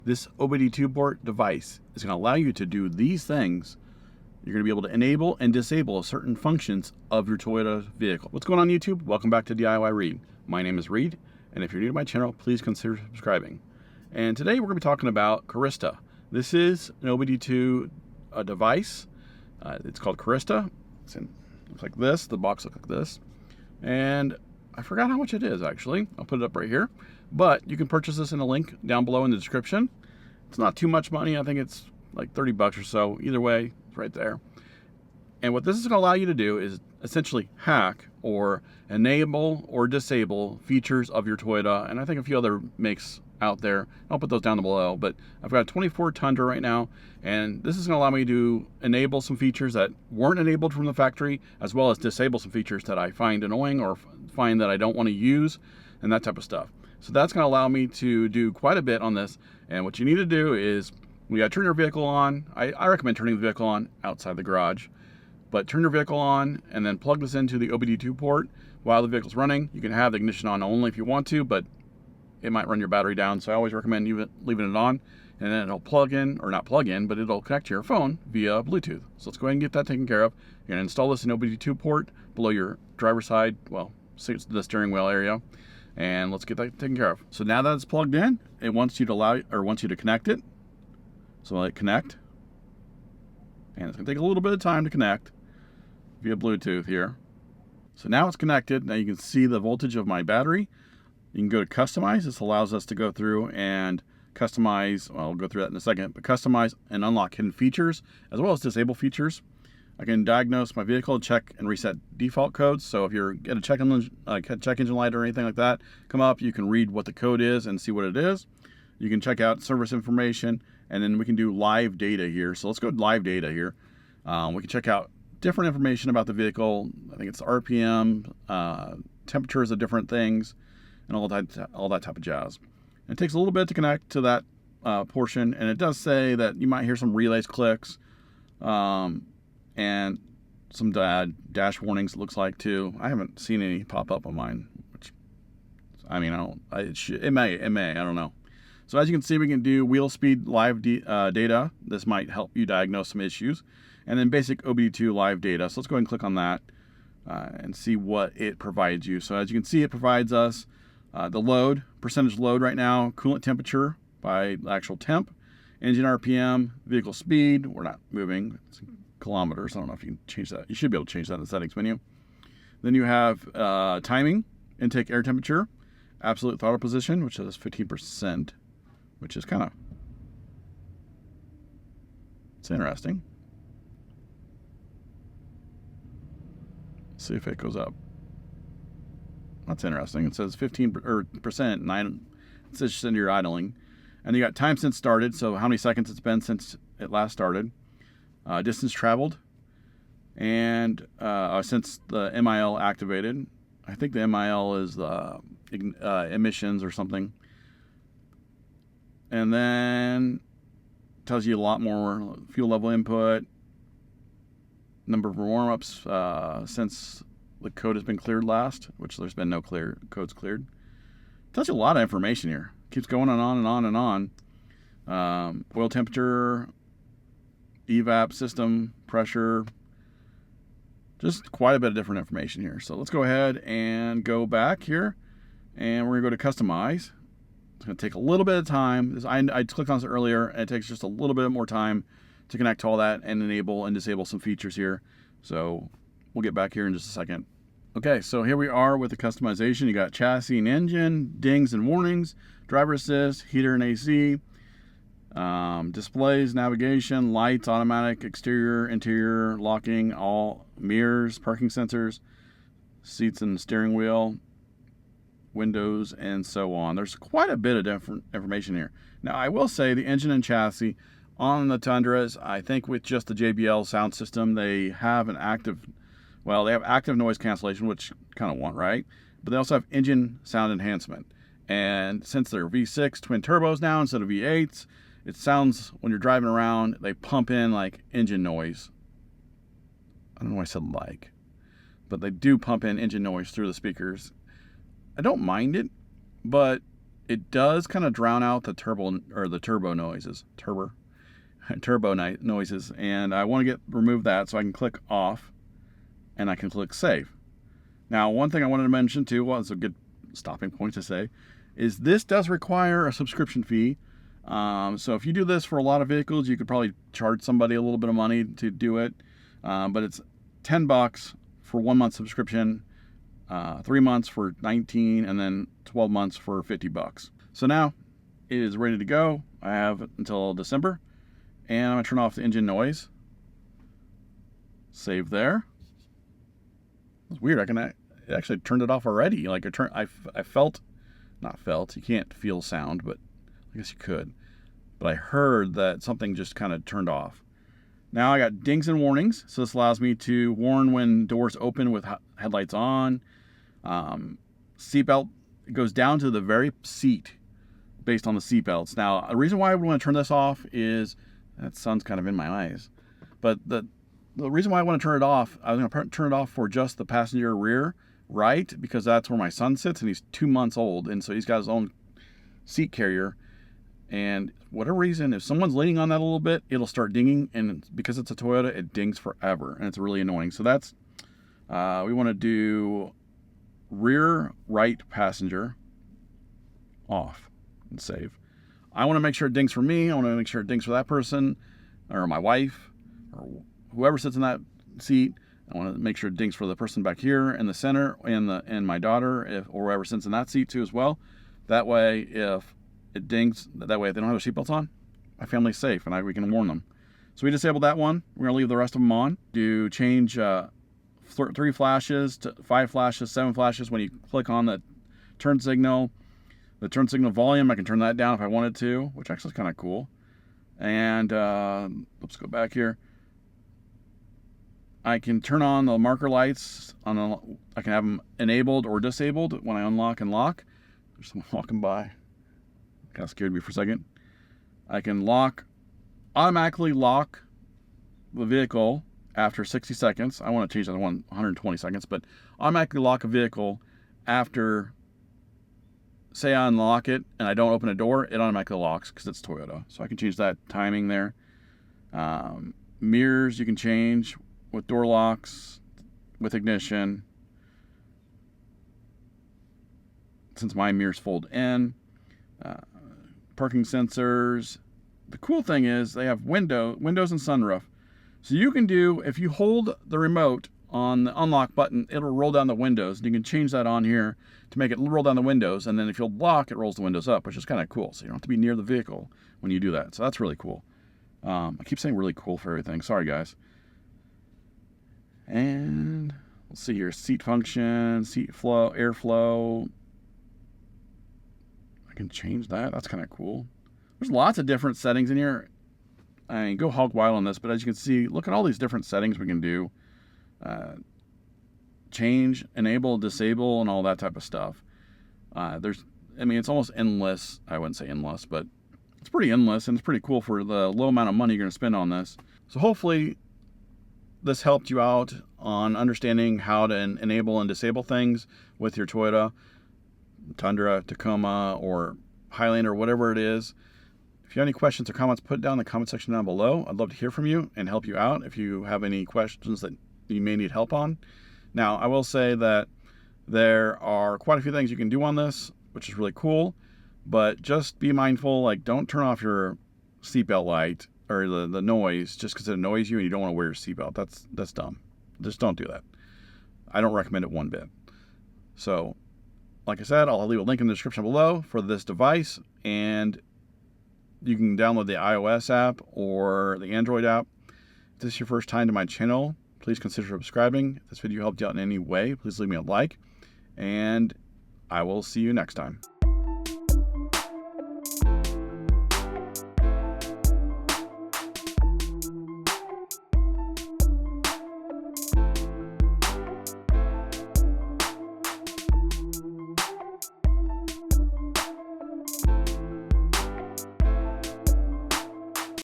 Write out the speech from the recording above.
This OBD2 port device is going to allow you to do these things. You're going to be able to enable and disable certain functions of your Toyota vehicle. What's going on YouTube? Welcome back to DIY Reed. My name is Reed, and if you're new to my channel, please consider subscribing. And today we're going to be talking about Carista. This is an OBD2 device. It's called Carista. Looks like this. The box looks like this. And I forgot how much it is, actually. I'll put it up right here. But you can purchase this in a link down below in the description. It's not too much money. I think it's like 30 bucks or so. Either way, it's right there. And what this is going to allow you to do is essentially hack or enable or disable features of your Toyota, and I think a few other makes out there. I'll put those down below, but I've got a 24 Tundra right now, and this is going to allow me to enable some features that weren't enabled from the factory, as well as disable some features that I find annoying or find that I don't want to use, and that type of stuff. So that's going to allow me to do quite a bit on this. And what you need to do is, we got to turn your vehicle on. I recommend turning the vehicle on outside the garage, but turn your vehicle on and then plug this into the OBD2 port while the vehicle's running. You can have the ignition on only if you want to, but it might run your battery down. So I always recommend leaving it on, and then it'll plug in, or not plug in, but it'll connect to your phone via Bluetooth. So let's go ahead and get that taken care of. You're going to install this in OBD2 port below your driver's side, well, the steering wheel area. And let's get that taken care of. So now that it's plugged in, it wants you to connect it. So I'll hit connect. And it's gonna take a little bit of time to connect via Bluetooth here. So now it's connected. Now you can see the voltage of my battery. You can go to customize. This allows us to go through and customize, well, I'll go through that in a second, but customize and unlock hidden features, as well as disable features. I can diagnose my vehicle, check and reset default codes. So if you're at a check engine light or anything like that come up, you can read what the code is and see what it is. You can check out service information, and then we can do live data here. So let's go to live data here. We can check out different information about the vehicle. I think it's RPM, temperatures of different things, and all that type of jazz. And it takes a little bit to connect to that portion, and it does say that you might hear some relays clicks. And some dash warnings, it looks like, too. I haven't seen any pop up on mine, which, I mean, it may, I don't know. So as you can see, we can do wheel speed live data. This might help you diagnose some issues. And then basic OBD2 live data. So let's go ahead and click on that and see what it provides you. So as you can see, it provides us the load, percentage load right now, coolant temperature by the actual temp, engine RPM, vehicle speed. We're not moving. It's kilometers. I don't know if you can change that. You should be able to change that in the settings menu. Then you have timing, intake air temperature, absolute throttle position, which is 15%, which is kind of, it's interesting. Let's see if it goes up. That's interesting. It says 15%, it says send your idling. And you got time since started, so how many seconds it's been since it last started. Distance traveled, and since the MIL activated. I think the MIL is the emissions or something. And then tells you a lot more fuel level input, number of warm-ups since the code has been cleared last, which there's been no codes cleared. Tells you a lot of information here. Keeps going on and on and on. Oil temperature, evap system, pressure, just quite a bit of different information here. So let's go ahead and go back here, and we're gonna go to customize. It's gonna take a little bit of time. I clicked on this earlier, and it takes just a little bit more time to connect to all that and enable and disable some features here. So we'll get back here in just a second. Okay, so here we are with the customization. You got chassis and engine, dings and warnings, driver assist, heater and AC, displays, navigation, lights, automatic, exterior, interior, locking, all mirrors, parking sensors, seats and steering wheel, windows, and so on. There's quite a bit of different information here. Now, I will say the engine and chassis on the Tundras, I think with just the JBL sound system, they have active noise cancellation, which kind of want, right? But they also have engine sound enhancement. And since they're V6 twin turbos now instead of V8s, it sounds, when you're driving around, they pump in like engine noise. I don't know why I said like, but they do pump in engine noise through the speakers. I don't mind it, but it does kind of drown out the turbo noises, noises, and I want to remove that, so I can click off and I can click save. Now, one thing I wanted to mention too, well, it's a good stopping point to say, is this does require a subscription fee. So if you do this for a lot of vehicles, you could probably charge somebody a little bit of money to do it. But it's $10 for 1 month subscription, 3 months for $19, and then 12 months for $50. So now it is ready to go. I have until December, and I'm gonna turn off the engine noise. Save there. It's weird. It actually turned it off already. Like I felt, not felt. You can't feel sound, but I guess you could. But I heard that something just kind of turned off. Now I got dings and warnings. So this allows me to warn when doors open with headlights on. Seatbelt, it goes down to the very seat based on the seatbelts. Now, the reason why I would want to turn this off is, that sun's kind of in my eyes. But the reason why I want to turn it off, I was going to turn it off for just the passenger rear right, because that's where my son sits, and he's 2 months old. And so he's got his own seat carrier. And for whatever reason, if someone's leaning on that a little bit, it'll start dinging, and because it's a Toyota, it dings forever, and it's really annoying. So that's, we want to do rear right passenger off and save. I want to make sure it dings for me. I want to make sure it dings for that person, or my wife, or whoever sits in that seat. I want to make sure it dings for the person back here in the center, and my daughter, or whoever sits in that seat too as well. That way, if it dings, that way if they don't have their seatbelts on, my family's safe, and we can warn them. So we disabled that one. We're going to leave the rest of them on. Do change 3 flashes to 5 flashes, 7 flashes when you click on the turn signal. The turn signal volume, I can turn that down if I wanted to, which actually is kind of cool. And let's go back here. I can turn on the marker lights. I can have them enabled or disabled when I unlock and lock. There's someone walking by. Kind of scared me for a second. I can automatically lock the vehicle after 60 seconds. I want to change that to 120 seconds, but automatically lock a vehicle after, say I unlock it and I don't open a door, it automatically locks because it's Toyota. So I can change that timing there. Mirrors you can change with door locks, with ignition. Since my mirrors fold in. Parking sensors. The cool thing is they have windows and sunroof. So you can do, if you hold the remote on the unlock button, it'll roll down the windows. And you can change that on here to make it roll down the windows. And then if you'll lock, it rolls the windows up, which is kind of cool. So you don't have to be near the vehicle when you do that. So that's really cool. I keep saying really cool for everything. Sorry, guys. And let's see here. Seat function, seat flow, airflow. I can change that. That's kind of cool. There's lots of different settings in here. I mean, go hog wild on this, but as you can see, look at all these different settings we can do. Change, enable, disable, and all that type of stuff. It's almost endless. I wouldn't say endless, but it's pretty endless, and it's pretty cool for the low amount of money you're going to spend on this. So hopefully this helped you out on understanding how to enable and disable things with your Toyota Tundra, Tacoma, or Highlander, whatever it is. If you have any questions or comments, put it down in the comment section down below. I'd love to hear from you and help you out if you have any questions that you may need help on. Now, I will say that there are quite a few things you can do on this, which is really cool, but just be mindful, like don't turn off your seatbelt light or the noise just because it annoys you and you don't want to wear your seatbelt. That's dumb. Just don't do that. I don't recommend it one bit. So, like I said, I'll leave a link in the description below for this device, and you can download the iOS app or the Android app. If this is your first time to my channel, please consider subscribing. If this video helped you out in any way, please leave me a like, and I will see you next time.